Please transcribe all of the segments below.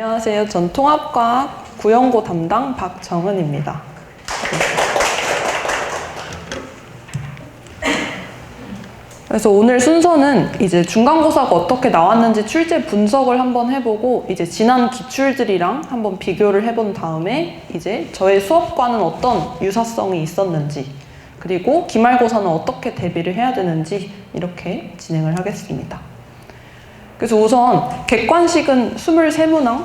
안녕하세요. 전 통합과학 구연고 담당 박정은입니다. 그래서 오늘 순서는 이제 중간고사가 어떻게 나왔는지 출제 분석을 한번 해보고 이제 지난 기출들이랑 한번 비교를 해본 다음에 이제 저의 수업과는 어떤 유사성이 있었는지 그리고 기말고사는 어떻게 대비를 해야 되는지 이렇게 진행을 하겠습니다. 그래서 우선 객관식은 23문항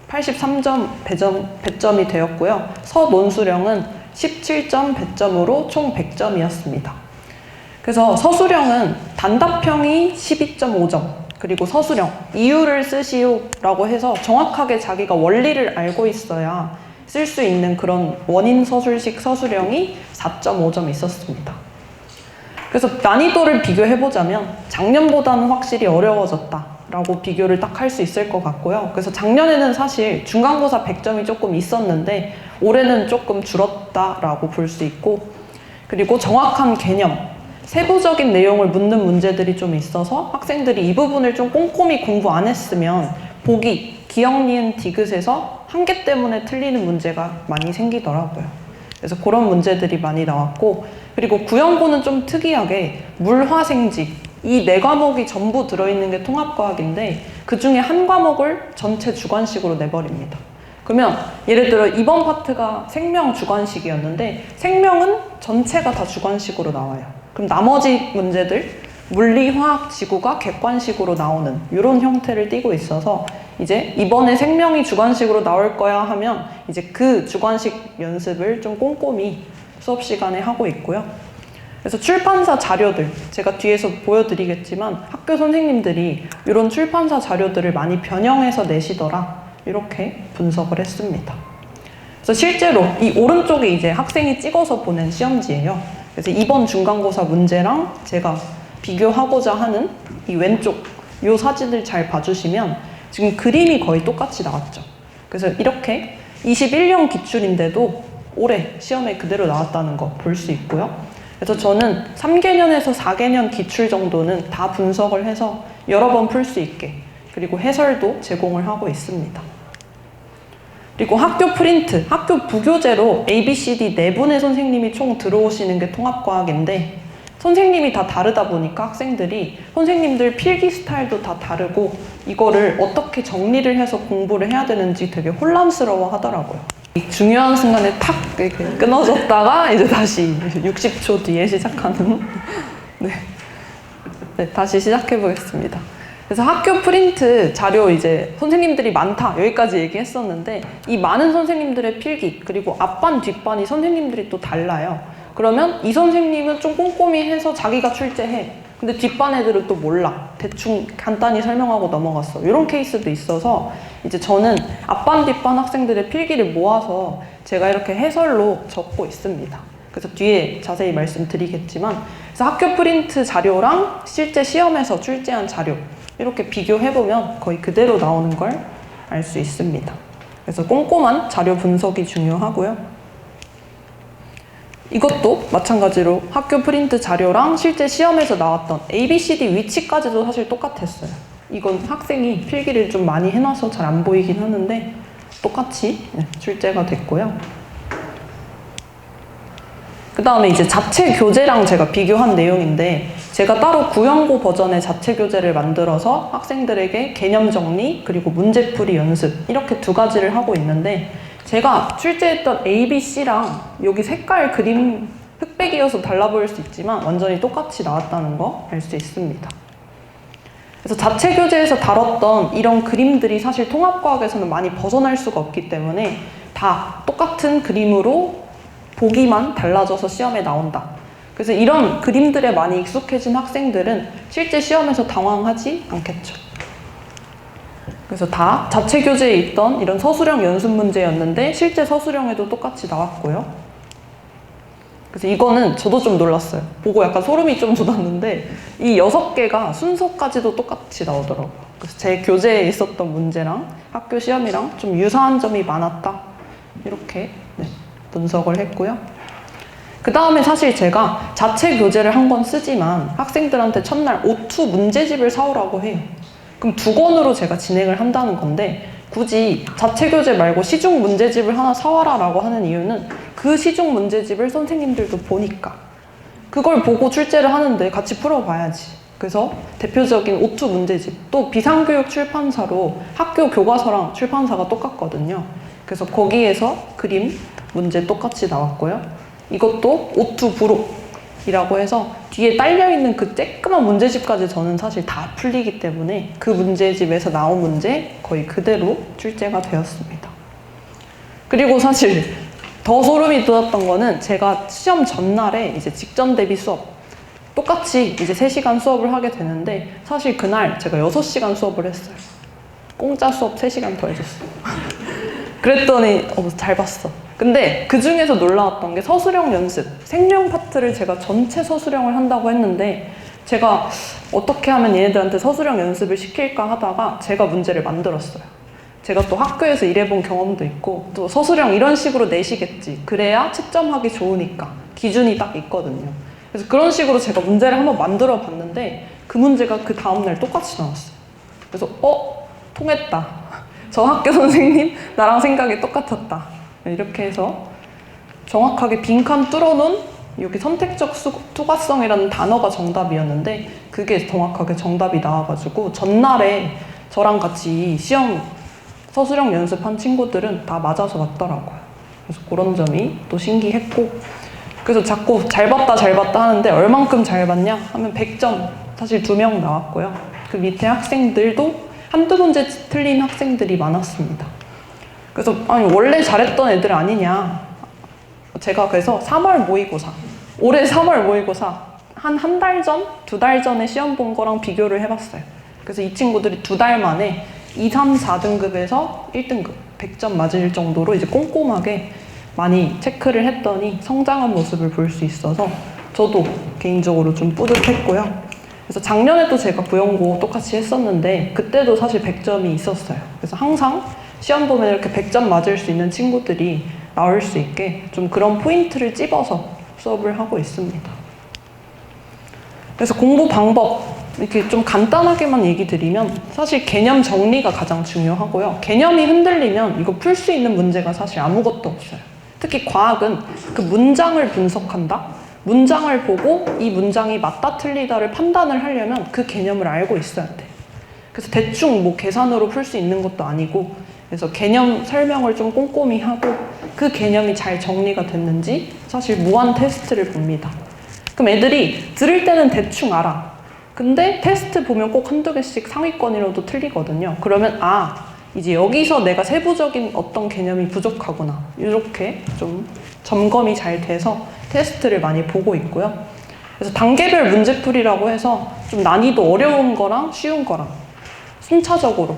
83점 배점이 되었고요. 서논수령은 17점 배점으로 총 100점이었습니다. 그래서 서술형은 단답형이 12.5점, 그리고 서술형, 이유를 쓰시오 라고 해서 정확하게 자기가 원리를 알고 있어야 쓸 수 있는 그런 원인 서술식 서술형이 4.5점 있었습니다. 그래서 난이도를 비교해보자면 작년보다는 확실히 어려워졌다 라고 비교를 딱 할 수 있을 것 같고요. 그래서 작년에는 사실 중간고사 100점이 조금 있었는데 올해는 조금 줄었다라고 볼 수 있고, 그리고 정확한 개념, 세부적인 내용을 묻는 문제들이 좀 있어서 학생들이 이 부분을 좀 꼼꼼히 공부 안 했으면 보기, 기억, 니은, 디귿에서 한계 때문에 틀리는 문제가 많이 생기더라고요. 그래서 그런 문제들이 많이 나왔고, 그리고 구연고는 좀 특이하게 물화생지 이 4과목이 전부 들어있는 게 통합과학인데 그 중에 한 과목을 전체 주관식으로 내버립니다. 그러면 예를 들어 이번 파트가 생명 주관식이었는데 생명은 전체가 다 주관식으로 나와요. 그럼 나머지 문제들 물리, 화학, 지구가 객관식으로 나오는 이런 형태를 띠고 있어서 이제 이번에 생명이 주관식으로 나올 거야 하면 이제 그 주관식 연습을 좀 꼼꼼히 수업 시간에 하고 있고요. 그래서 출판사 자료들, 제가 뒤에서 보여드리겠지만 학교 선생님들이 이런 출판사 자료들을 많이 변형해서 내시더라 이렇게 분석을 했습니다. 그래서 실제로 이 오른쪽에 이제 학생이 찍어서 보낸 시험지예요. 그래서 이번 중간고사 문제랑 제가 비교하고자 하는 이 왼쪽 이 사진을 잘 봐주시면 지금 그림이 거의 똑같이 나왔죠. 그래서 이렇게 21년 기출인데도 올해 시험에 그대로 나왔다는 거 볼 수 있고요. 그래서 저는 3개년에서 4개년 기출 정도는 다 분석을 해서 여러 번 풀 수 있게, 그리고 해설도 제공을 하고 있습니다. 그리고 학교 프린트, 학교 부교재로 ABCD 4분의 선생님이 총 들어오시는 게 통합과학인데 선생님이 다 다르다 보니까 학생들이 선생님들 필기 스타일도 다 다르고 이거를 어떻게 정리를 해서 공부를 해야 되는지 되게 혼란스러워 하더라고요. 중요한 순간에 탁 이렇게 끊어졌다가 이제 다시 60초 뒤에 시작하는 네, 다시 시작해 보겠습니다. 그래서 학교 프린트 자료 이제 선생님들이 많다 여기까지 얘기했었는데 이 많은 선생님들의 필기 그리고 앞반 뒷반이 선생님들이 또 달라요. 그러면 이 선생님은 좀 꼼꼼히 해서 자기가 출제해. 근데 뒷반 애들은 또 몰라. 대충 간단히 설명하고 넘어갔어. 이런 케이스도 있어서 이제 저는 앞반 뒷반 학생들의 필기를 모아서 제가 이렇게 해설로 적고 있습니다. 그래서 뒤에 자세히 말씀드리겠지만 그래서 학교 프린트 자료랑 실제 시험에서 출제한 자료 이렇게 비교해보면 거의 그대로 나오는 걸 알 수 있습니다. 그래서 꼼꼼한 자료 분석이 중요하고요. 이것도 마찬가지로 학교 프린트 자료랑 실제 시험에서 나왔던 ABCD 위치까지도 사실 똑같았어요. 이건 학생이 필기를 좀 많이 해놔서 잘 안 보이긴 하는데 똑같이 출제가 됐고요. 그 다음에 이제 자체 교재랑 제가 비교한 내용인데 제가 따로 구연고 버전의 자체 교재를 만들어서 학생들에게 개념 정리 그리고 문제풀이 연습 이렇게 2가지를 하고 있는데 제가 출제했던 A, B, C랑 여기 색깔 그림 흑백이어서 달라 보일 수 있지만 완전히 똑같이 나왔다는 거 알 수 있습니다. 그래서 자체 교재에서 다뤘던 이런 그림들이 사실 통합과학에서는 많이 벗어날 수가 없기 때문에 다 똑같은 그림으로 보기만 달라져서 시험에 나온다. 그래서 이런 그림들에 많이 익숙해진 학생들은 실제 시험에서 당황하지 않겠죠. 그래서 다 자체 교재에 있던 이런 서술형 연습 문제였는데 실제 서술형에도 똑같이 나왔고요. 그래서 이거는 저도 좀 놀랐어요. 보고 약간 소름이 좀 돋았는데 이 6개가 순서까지도 똑같이 나오더라고요. 그래서 제 교재에 있었던 문제랑 학교 시험이랑 좀 유사한 점이 많았다. 이렇게 분석을 했고요. 그 다음에 사실 제가 자체 교재를 한 권 쓰지만 학생들한테 첫날 O2 문제집을 사오라고 해요. 그럼 2권으로 제가 진행을 한다는 건데 굳이 자체 교재 말고 시중 문제집을 하나 사와라 라고 하는 이유는 그 시중 문제집을 선생님들도 보니까 그걸 보고 출제를 하는데 같이 풀어봐야지. 그래서 대표적인 O2 문제집, 또 비상교육 출판사로 학교 교과서랑 출판사가 똑같거든요. 그래서 거기에서 그림 문제 똑같이 나왔고요. 이것도 O2 부록이라고 해서 뒤에 딸려있는 그 쬐끄만 문제집까지 저는 사실 다 풀리기 때문에 그 문제집에서 나온 문제 거의 그대로 출제가 되었습니다. 그리고 사실 더 소름이 돋았던 거는 제가 시험 전날에 이제 직전 대비 수업 똑같이 이제 3시간 수업을 하게 되는데 사실 그날 제가 6시간 수업을 했어요. 공짜 수업 3시간 더 해줬어요. 그랬더니 잘 봤어. 근데 그 중에서 놀라웠던 게 서술형 연습, 생명 파트를 제가 전체 서술형을 한다고 했는데 제가 어떻게 하면 얘네들한테 서술형 연습을 시킬까 하다가 제가 문제를 만들었어요. 제가 또 학교에서 일해본 경험도 있고 또 서술형 이런 식으로 내시겠지. 그래야 채점하기 좋으니까 기준이 딱 있거든요. 그래서 그런 식으로 제가 문제를 한번 만들어 봤는데 그 문제가 그 다음날 똑같이 나왔어요. 그래서 통했다. 저 학교 선생님 나랑 생각이 똑같았다. 이렇게 해서 정확하게 빈칸 뚫어놓은 여기 선택적 투과성이라는 단어가 정답이었는데 그게 정확하게 정답이 나와가지고 전날에 저랑 같이 시험 서술형 연습한 친구들은 다 맞아서 왔더라고요. 그래서 그런 점이 또 신기했고 그래서 자꾸 잘 봤다 하는데 얼만큼 잘 봤냐 하면 100점 사실 2명 나왔고요. 그 밑에 학생들도 한두 문제 틀린 학생들이 많았습니다. 그래서 아니 원래 잘했던 애들 아니냐. 제가 그래서 3월 모의고사 올해 3월 모의고사 한 달 전? 2달 전에 시험 본 거랑 비교를 해봤어요. 그래서 이 친구들이 2달 만에 2, 3, 4등급에서 1등급 100점 맞을 정도로 이제 꼼꼼하게 많이 체크를 했더니 성장한 모습을 볼 수 있어서 저도 개인적으로 좀 뿌듯했고요. 그래서 작년에도 제가 부연고 똑같이 했었는데 그때도 사실 100점이 있었어요. 그래서 항상 시험 보면 이렇게 100점 맞을 수 있는 친구들이 나올 수 있게 좀 그런 포인트를 찝어서 수업을 하고 있습니다. 그래서 공부 방법 이렇게 좀 간단하게만 얘기 드리면 사실 개념 정리가 가장 중요하고요. 개념이 흔들리면 이거 풀 수 있는 문제가 사실 아무것도 없어요. 특히 과학은 그 문장을 분석한다? 문장을 보고 이 문장이 맞다 틀리다를 판단을 하려면 그 개념을 알고 있어야 돼. 그래서 대충 뭐 계산으로 풀 수 있는 것도 아니고 그래서 개념 설명을 좀 꼼꼼히 하고 그 개념이 잘 정리가 됐는지 사실 무한 테스트를 봅니다. 그럼 애들이 들을 때는 대충 알아. 근데 테스트 보면 꼭 한두 개씩 상위권이라도 틀리거든요. 그러면 이제 여기서 내가 세부적인 어떤 개념이 부족하구나. 이렇게 좀 점검이 잘 돼서 테스트를 많이 보고 있고요. 그래서 단계별 문제풀이라고 해서 좀 난이도 어려운 거랑 쉬운 거랑 순차적으로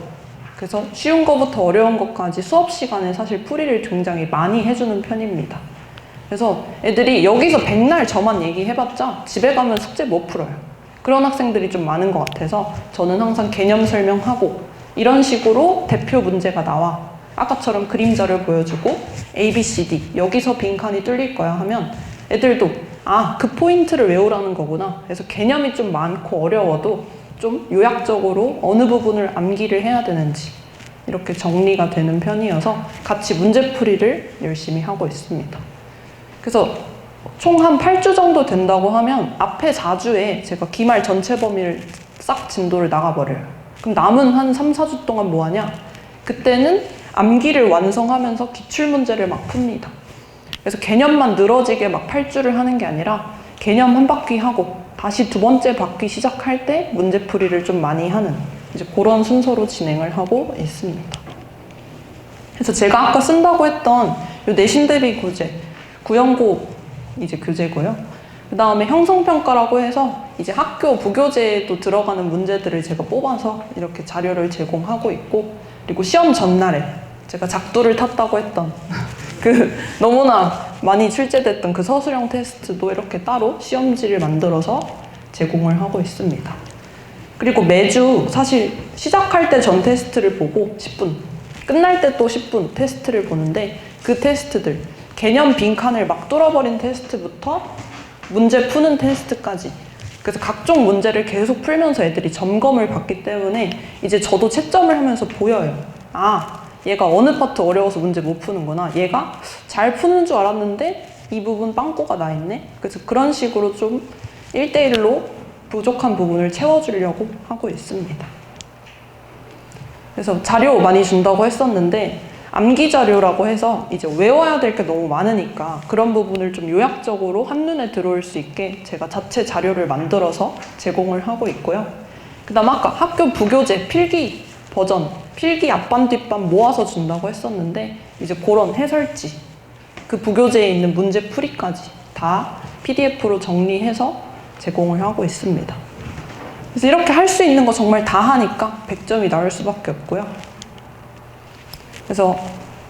그래서 쉬운 거부터 어려운 것까지 수업 시간에 사실 풀이를 굉장히 많이 해주는 편입니다. 그래서 애들이 여기서 백날 저만 얘기해봤자 집에 가면 숙제 못 풀어요. 그런 학생들이 좀 많은 것 같아서 저는 항상 개념 설명하고 이런 식으로 대표 문제가 나와 아까처럼 그림자를 보여주고 A, B, C, D 여기서 빈칸이 뚫릴 거야 하면 애들도 그 포인트를 외우라는 거구나. 그래서 개념이 좀 많고 어려워도 좀 요약적으로 어느 부분을 암기를 해야 되는지 이렇게 정리가 되는 편이어서 같이 문제풀이를 열심히 하고 있습니다. 그래서 총 한 8주 정도 된다고 하면 앞에 4주에 제가 기말 전체 범위를 싹 진도를 나가버려요. 그럼 남은 한 3, 4주 동안 뭐 하냐? 그때는 암기를 완성하면서 기출문제를 막 풉니다. 그래서 개념만 늘어지게 막 8주를 하는 게 아니라 개념 한 바퀴 하고 다시 두 번째 바퀴 시작할 때 문제풀이를 좀 많이 하는 이제 그런 순서로 진행을 하고 있습니다. 그래서 제가 아까 쓴다고 했던 요 내신 대비 교재, 구연고 이제 교재고요. 그 다음에 형성평가라고 해서 이제 학교 부교재에도 들어가는 문제들을 제가 뽑아서 이렇게 자료를 제공하고 있고 그리고 시험 전날에 제가 작두를 탔다고 했던 그 너무나 많이 출제됐던 그 서술형 테스트도 이렇게 따로 시험지를 만들어서 제공을 하고 있습니다. 그리고 매주 사실 시작할 때 전 테스트를 보고 10분, 끝날 때 또 10분 테스트를 보는데 그 테스트들 개념 빈칸을 막 뚫어버린 테스트부터 문제 푸는 테스트까지 그래서 각종 문제를 계속 풀면서 애들이 점검을 받기 때문에 이제 저도 채점을 하면서 보여요. 얘가 어느 파트 어려워서 문제 못 푸는구나. 얘가 잘 푸는 줄 알았는데 이 부분 빵꾸가 나 있네. 그래서 그런 식으로 좀 1대1로 부족한 부분을 채워주려고 하고 있습니다. 그래서 자료 많이 준다고 했었는데 암기 자료라고 해서 이제 외워야 될 게 너무 많으니까 그런 부분을 좀 요약적으로 한눈에 들어올 수 있게 제가 자체 자료를 만들어서 제공을 하고 있고요. 그 다음 아까 학교 부교재 필기 버전, 필기 앞반 뒷반 모아서 준다고 했었는데 이제 그런 해설지, 그 부교재에 있는 문제 풀이까지 다 PDF로 정리해서 제공을 하고 있습니다. 그래서 이렇게 할 수 있는 거 정말 다 하니까 100점이 나올 수밖에 없고요. 그래서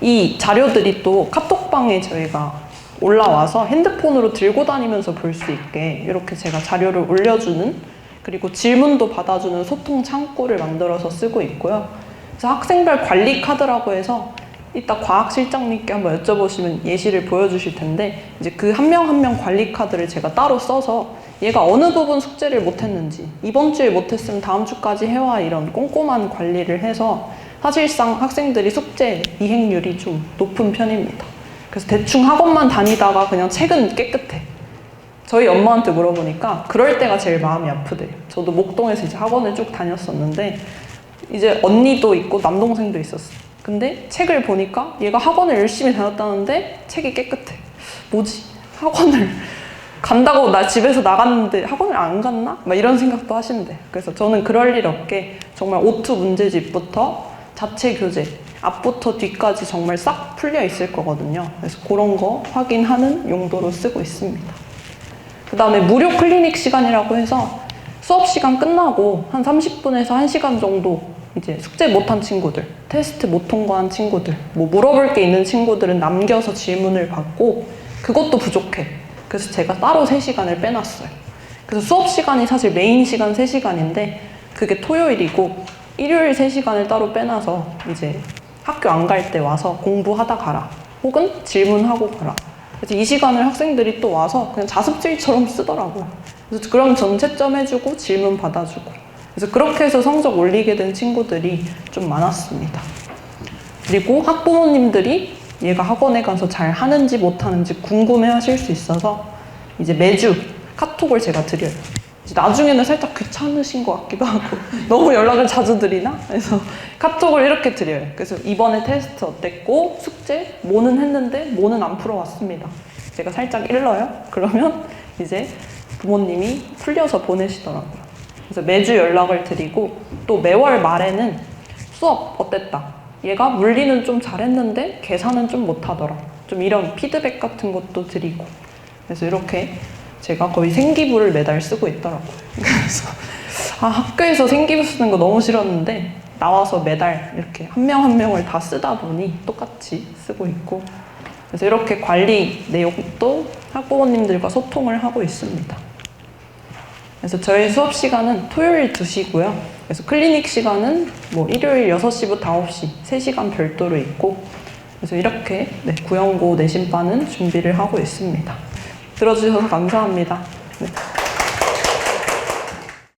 이 자료들이 또 카톡방에 저희가 올라와서 핸드폰으로 들고 다니면서 볼 수 있게 이렇게 제가 자료를 올려주는, 그리고 질문도 받아주는 소통 창구를 만들어서 쓰고 있고요. 그래서 학생별 관리 카드라고 해서 이따 과학실장님께 한번 여쭤보시면 예시를 보여주실 텐데 이제 그 한 명 한 명 관리 카드를 제가 따로 써서 얘가 어느 부분 숙제를 못했는지, 이번 주에 못했으면 다음 주까지 해와, 이런 꼼꼼한 관리를 해서 사실상 학생들이 숙제 이행률이 좀 높은 편입니다. 그래서 대충 학원만 다니다가 그냥 책은 깨끗해. 저희 엄마한테 물어보니까 그럴 때가 제일 마음이 아프대요. 저도 목동에서 이제 학원을 쭉 다녔었는데 이제 언니도 있고 남동생도 있었어요. 근데 책을 보니까 얘가 학원을 열심히 다녔다는데 책이 깨끗해. 뭐지? 학원을 간다고 나 집에서 나갔는데 학원을 안 갔나? 막 이런 생각도 하신대. 그래서 저는 그럴 일 없게 정말 O2 문제집부터 자체 교재, 앞부터 뒤까지 정말 싹 풀려 있을 거거든요. 그래서 그런 거 확인하는 용도로 쓰고 있습니다. 그 다음에 무료 클리닉 시간이라고 해서 수업 시간 끝나고 한 30분에서 1시간 정도 이제 숙제 못한 친구들, 테스트 못 통과한 친구들, 뭐 물어볼 게 있는 친구들은 남겨서 질문을 받고 그것도 부족해. 그래서 제가 따로 3시간을 빼놨어요. 그래서 수업 시간이 사실 메인 시간 3시간인데 그게 토요일이고 일요일 3시간을 따로 빼놔서 이제 학교 안 갈 때 와서 공부하다 가라. 혹은 질문하고 가라. 그래서 이 시간을 학생들이 또 와서 그냥 자습질처럼 쓰더라고요. 그래서 그럼 전 채점 해주고 질문 받아주고. 그래서 그렇게 해서 성적 올리게 된 친구들이 좀 많았습니다. 그리고 학부모님들이 얘가 학원에 가서 잘 하는지 못하는지 궁금해 하실 수 있어서 이제 매주 카톡을 제가 드려요. 나중에는 살짝 귀찮으신 것 같기도 하고 너무 연락을 자주 드리나? 그래서 카톡을 이렇게 드려요. 그래서 이번에 테스트 어땠고 숙제 뭐는 했는데 뭐는 안 풀어왔습니다. 제가 살짝 일러요. 그러면 이제 부모님이 풀려서 보내시더라고요. 그래서 매주 연락을 드리고 또 매월 말에는 수업 어땠다. 얘가 물리는 좀 잘했는데 계산은 좀 못하더라. 좀 이런 피드백 같은 것도 드리고. 그래서 이렇게 제가 거의 생기부를 매달 쓰고 있더라고요. 그래서 학교에서 생기부 쓰는 거 너무 싫었는데 나와서 매달 이렇게 한 명 한 명을 다 쓰다 보니 똑같이 쓰고 있고, 그래서 이렇게 관리 내용도 학부모님들과 소통을 하고 있습니다. 그래서 저희 수업 시간은 토요일 2시고요. 그래서 클리닉 시간은 뭐 일요일 6시부터 9시 3시간 별도로 있고, 그래서 이렇게 구형고 내신반은 준비를 하고 있습니다. 들어주셔서 감사합니다. 네.